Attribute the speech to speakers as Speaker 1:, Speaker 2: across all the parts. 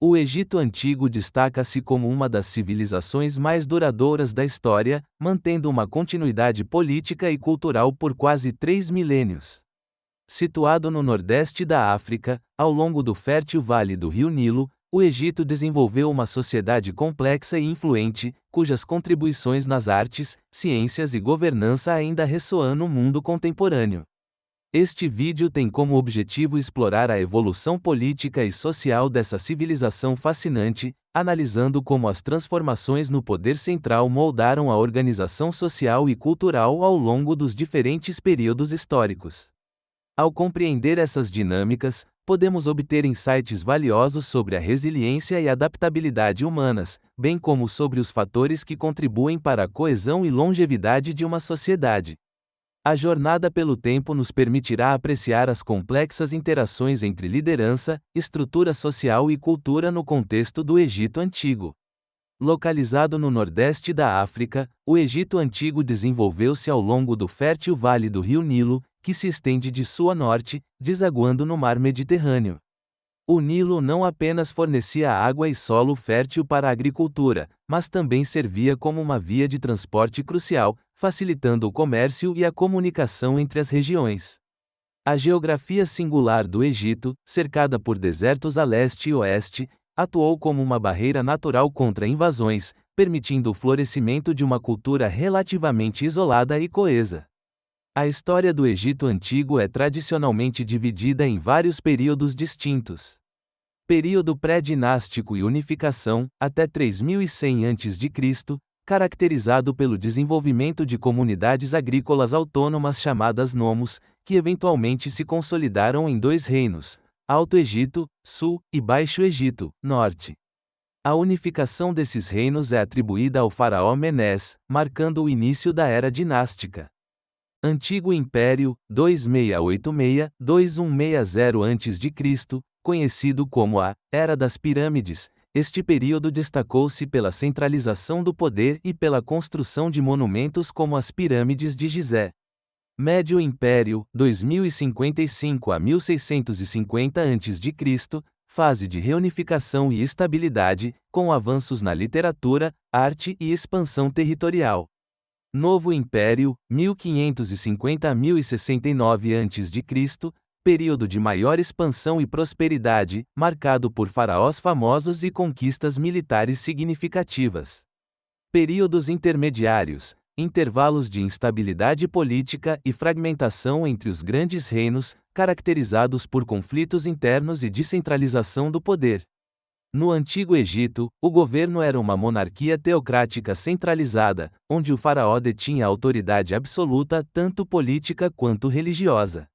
Speaker 1: O Egito Antigo destaca-se como uma das civilizações mais duradouras da história, mantendo uma continuidade política e cultural por quase 3 milênios. Situado no nordeste da África, ao longo do fértil vale do Rio Nilo, o Egito desenvolveu uma sociedade complexa e influente, cujas contribuições nas artes, ciências e governança ainda ressoam no mundo contemporâneo. Este vídeo tem como objetivo explorar a evolução política e social dessa civilização fascinante, analisando como as transformações no poder central moldaram a organização social e cultural ao longo dos diferentes períodos históricos. Ao compreender essas dinâmicas, podemos obter insights valiosos sobre a resiliência e adaptabilidade humanas, bem como sobre os fatores que contribuem para a coesão e longevidade de uma sociedade. A jornada pelo tempo nos permitirá apreciar as complexas interações entre liderança, estrutura social e cultura no contexto do Egito Antigo. Localizado no nordeste da África, o Egito Antigo desenvolveu-se ao longo do fértil vale do Rio Nilo, que se estende de sul a norte, desaguando no mar Mediterrâneo. O Nilo não apenas fornecia água e solo fértil para a agricultura, mas também servia como uma via de transporte crucial, facilitando o comércio e a comunicação entre as regiões. A geografia singular do Egito, cercada por desertos a leste e oeste, atuou como uma barreira natural contra invasões, permitindo o florescimento de uma cultura relativamente isolada e coesa. A história do Egito Antigo é tradicionalmente dividida em vários períodos distintos. Período pré-dinástico e unificação, até 3100 a.C., caracterizado pelo desenvolvimento de comunidades agrícolas autônomas chamadas nomos, que eventualmente se consolidaram em dois reinos, Alto Egito, Sul, e Baixo Egito, Norte. A unificação desses reinos é atribuída ao faraó Menés, marcando o início da era dinástica. Antigo Império, 2686-2160 a.C., conhecido como a Era das Pirâmides, este período destacou-se pela centralização do poder e pela construção de monumentos como as Pirâmides de Gizé. Médio Império, 2055 a 1650 a.C., fase de reunificação e estabilidade, com avanços na literatura, arte e expansão territorial. Novo Império, 1550 a 1069 a.C., período de maior expansão e prosperidade, marcado por faraós famosos e conquistas militares significativas. Períodos intermediários, intervalos de instabilidade política e fragmentação entre os grandes reinos, caracterizados por conflitos internos e descentralização do poder. No Antigo Egito, o governo era uma monarquia teocrática centralizada, onde o faraó detinha autoridade absoluta tanto política quanto religiosa.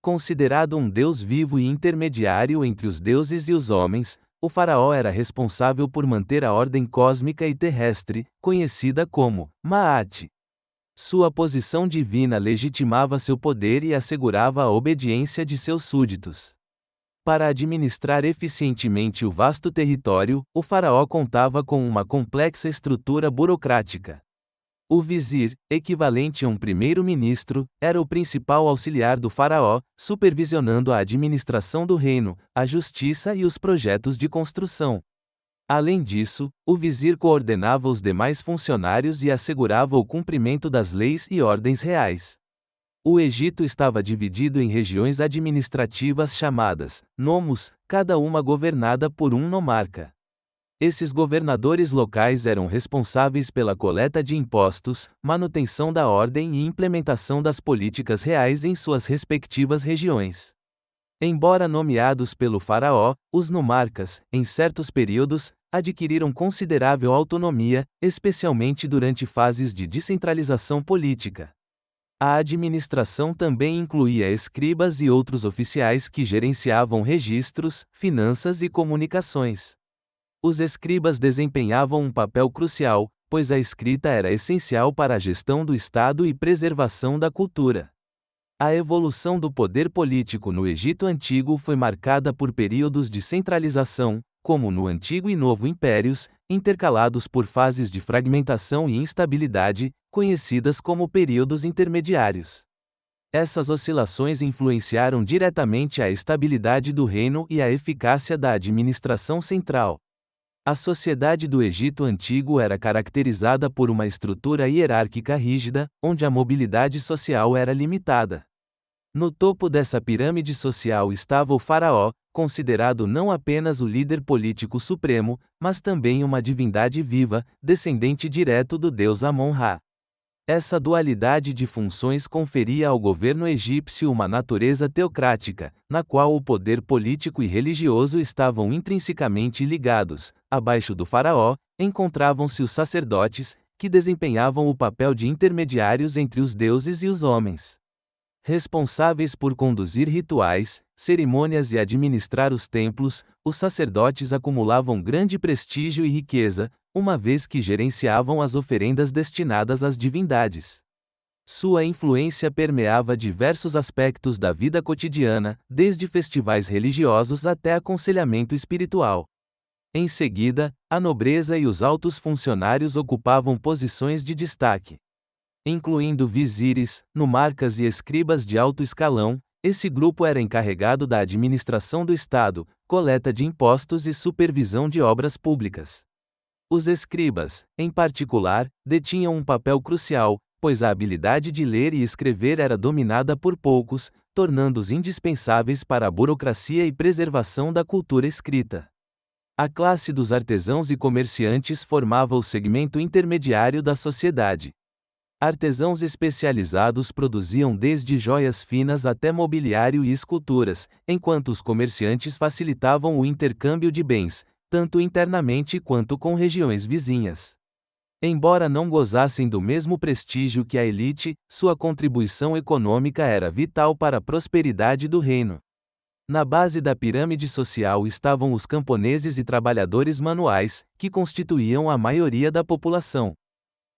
Speaker 1: Considerado um deus vivo e intermediário entre os deuses e os homens, o faraó era responsável por manter a ordem cósmica e terrestre, conhecida como Maat. Sua posição divina legitimava seu poder e assegurava a obediência de seus súditos. Para administrar eficientemente o vasto território, o faraó contava com uma complexa estrutura burocrática. O vizir, equivalente a um primeiro-ministro, era o principal auxiliar do faraó, supervisionando a administração do reino, a justiça e os projetos de construção. Além disso, o vizir coordenava os demais funcionários e assegurava o cumprimento das leis e ordens reais. O Egito estava dividido em regiões administrativas chamadas nomos, cada uma governada por um nomarca. Esses governadores locais eram responsáveis pela coleta de impostos, manutenção da ordem e implementação das políticas reais em suas respectivas regiões. Embora nomeados pelo faraó, os nomarcas, em certos períodos, adquiriram considerável autonomia, especialmente durante fases de descentralização política. A administração também incluía escribas e outros oficiais que gerenciavam registros, finanças e comunicações. Os escribas desempenhavam um papel crucial, pois a escrita era essencial para a gestão do Estado e preservação da cultura. A evolução do poder político no Egito Antigo foi marcada por períodos de centralização, como no Antigo e Novo Impérios, intercalados por fases de fragmentação e instabilidade, conhecidas como períodos intermediários. Essas oscilações influenciaram diretamente a estabilidade do reino e a eficácia da administração central. A sociedade do Egito Antigo era caracterizada por uma estrutura hierárquica rígida, onde a mobilidade social era limitada. No topo dessa pirâmide social estava o faraó, considerado não apenas o líder político supremo, mas também uma divindade viva, descendente direto do deus Amon-Ra. Essa dualidade de funções conferia ao governo egípcio uma natureza teocrática, na qual o poder político e religioso estavam intrinsecamente ligados. Abaixo do faraó, encontravam-se os sacerdotes, que desempenhavam o papel de intermediários entre os deuses e os homens. Responsáveis por conduzir rituais, cerimônias e administrar os templos, os sacerdotes acumulavam grande prestígio e riqueza, uma vez que gerenciavam as oferendas destinadas às divindades. Sua influência permeava diversos aspectos da vida cotidiana, desde festivais religiosos até aconselhamento espiritual. Em seguida, a nobreza e os altos funcionários ocupavam posições de destaque. Incluindo vizires, nomarcas e escribas de alto escalão, esse grupo era encarregado da administração do Estado, coleta de impostos e supervisão de obras públicas. Os escribas, em particular, detinham um papel crucial, pois a habilidade de ler e escrever era dominada por poucos, tornando-os indispensáveis para a burocracia e preservação da cultura escrita. A classe dos artesãos e comerciantes formava o segmento intermediário da sociedade. Artesãos especializados produziam desde joias finas até mobiliário e esculturas, enquanto os comerciantes facilitavam o intercâmbio de bens, tanto internamente quanto com regiões vizinhas. Embora não gozassem do mesmo prestígio que a elite, sua contribuição econômica era vital para a prosperidade do reino. Na base da pirâmide social estavam os camponeses e trabalhadores manuais, que constituíam a maioria da população.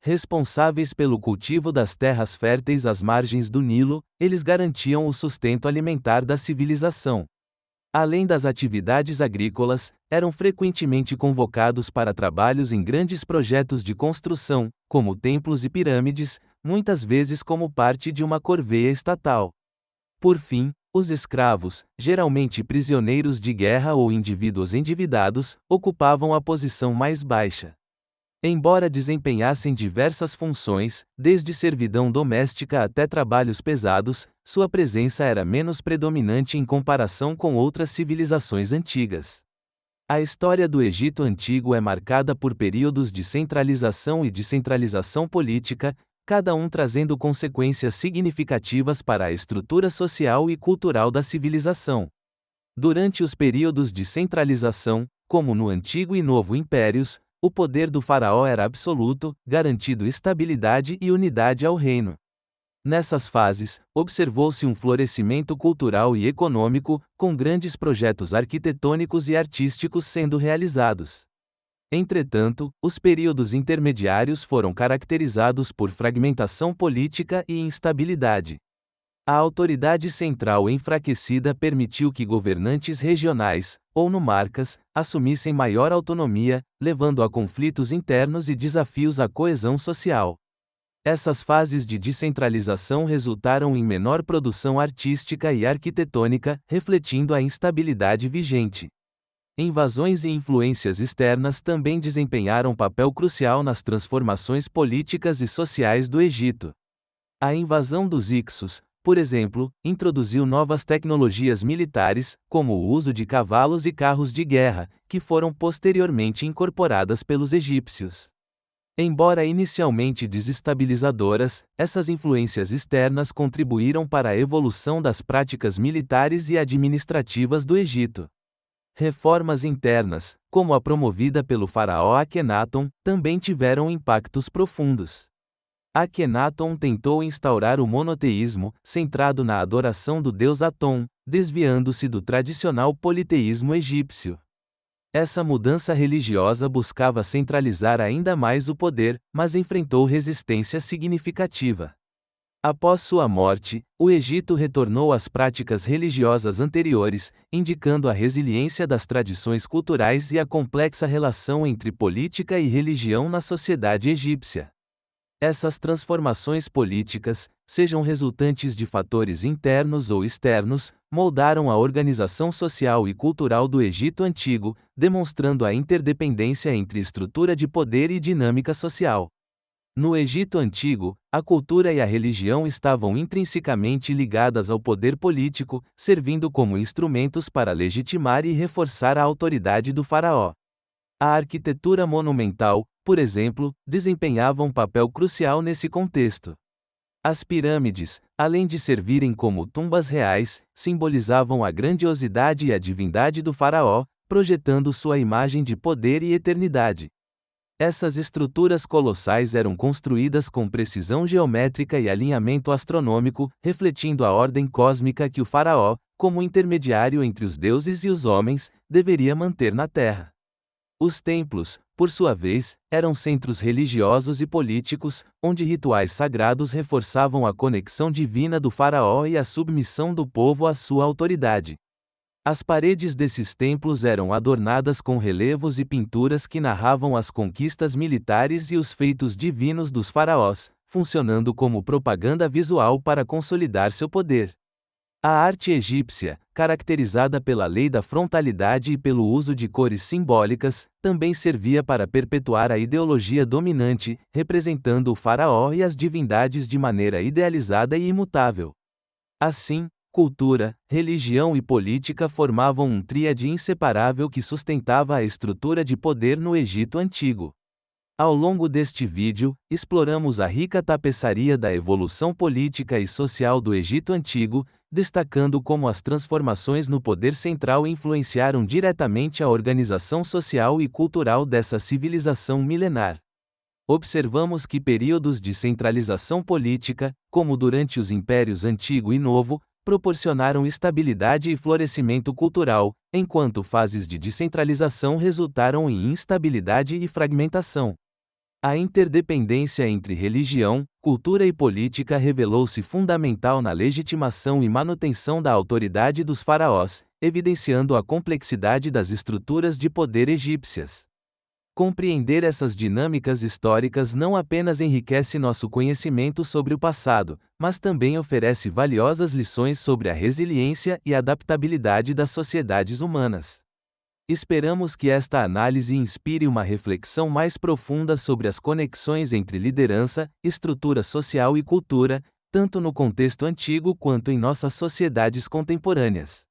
Speaker 1: Responsáveis pelo cultivo das terras férteis às margens do Nilo, eles garantiam o sustento alimentar da civilização. Além das atividades agrícolas, eram frequentemente convocados para trabalhos em grandes projetos de construção, como templos e pirâmides, muitas vezes como parte de uma corveia estatal. Por fim, os escravos, geralmente prisioneiros de guerra ou indivíduos endividados, ocupavam a posição mais baixa. Embora desempenhassem diversas funções, desde servidão doméstica até trabalhos pesados, sua presença era menos predominante em comparação com outras civilizações antigas. A história do Egito Antigo é marcada por períodos de centralização e descentralização política, cada um trazendo consequências significativas para a estrutura social e cultural da civilização. Durante os períodos de centralização, como no Antigo e Novo Impérios, o poder do faraó era absoluto, garantindo estabilidade e unidade ao reino. Nessas fases, observou-se um florescimento cultural e econômico, com grandes projetos arquitetônicos e artísticos sendo realizados. Entretanto, os períodos intermediários foram caracterizados por fragmentação política e instabilidade. A autoridade central enfraquecida permitiu que governantes regionais, ou nomarcas, assumissem maior autonomia, levando a conflitos internos e desafios à coesão social. Essas fases de descentralização resultaram em menor produção artística e arquitetônica, refletindo a instabilidade vigente. Invasões e influências externas também desempenharam papel crucial nas transformações políticas e sociais do Egito. A invasão dos Hicsos, por exemplo, introduziu novas tecnologias militares, como o uso de cavalos e carros de guerra, que foram posteriormente incorporadas pelos egípcios. Embora inicialmente desestabilizadoras, essas influências externas contribuíram para a evolução das práticas militares e administrativas do Egito. Reformas internas, como a promovida pelo faraó Akenaton, também tiveram impactos profundos. Akenaton tentou instaurar o monoteísmo, centrado na adoração do deus Aton, desviando-se do tradicional politeísmo egípcio. Essa mudança religiosa buscava centralizar ainda mais o poder, mas enfrentou resistência significativa. Após sua morte, o Egito retornou às práticas religiosas anteriores, indicando a resiliência das tradições culturais e a complexa relação entre política e religião na sociedade egípcia. Essas transformações políticas, sejam resultantes de fatores internos ou externos, moldaram a organização social e cultural do Egito Antigo, demonstrando a interdependência entre estrutura de poder e dinâmica social. No Egito Antigo, a cultura e a religião estavam intrinsecamente ligadas ao poder político, servindo como instrumentos para legitimar e reforçar a autoridade do faraó. A arquitetura monumental, por exemplo, desempenhava um papel crucial nesse contexto. As pirâmides, além de servirem como tumbas reais, simbolizavam a grandiosidade e a divindade do faraó, projetando sua imagem de poder e eternidade. Essas estruturas colossais eram construídas com precisão geométrica e alinhamento astronômico, refletindo a ordem cósmica que o faraó, como intermediário entre os deuses e os homens, deveria manter na Terra. Os templos, por sua vez, eram centros religiosos e políticos, onde rituais sagrados reforçavam a conexão divina do faraó e a submissão do povo à sua autoridade. As paredes desses templos eram adornadas com relevos e pinturas que narravam as conquistas militares e os feitos divinos dos faraós, funcionando como propaganda visual para consolidar seu poder. A arte egípcia, caracterizada pela lei da frontalidade e pelo uso de cores simbólicas, também servia para perpetuar a ideologia dominante, representando o faraó e as divindades de maneira idealizada e imutável. Assim, cultura, religião e política formavam um tríade inseparável que sustentava a estrutura de poder no Egito Antigo. Ao longo deste vídeo, exploramos a rica tapeçaria da evolução política e social do Egito Antigo, destacando como as transformações no poder central influenciaram diretamente a organização social e cultural dessa civilização milenar. Observamos que períodos de centralização política, como durante os impérios Antigo e Novo, proporcionaram estabilidade e florescimento cultural, enquanto fases de descentralização resultaram em instabilidade e fragmentação. A interdependência entre religião, cultura e política revelou-se fundamental na legitimação e manutenção da autoridade dos faraós, evidenciando a complexidade das estruturas de poder egípcias. Compreender essas dinâmicas históricas não apenas enriquece nosso conhecimento sobre o passado, mas também oferece valiosas lições sobre a resiliência e adaptabilidade das sociedades humanas. Esperamos que esta análise inspire uma reflexão mais profunda sobre as conexões entre liderança, estrutura social e cultura, tanto no contexto antigo quanto em nossas sociedades contemporâneas.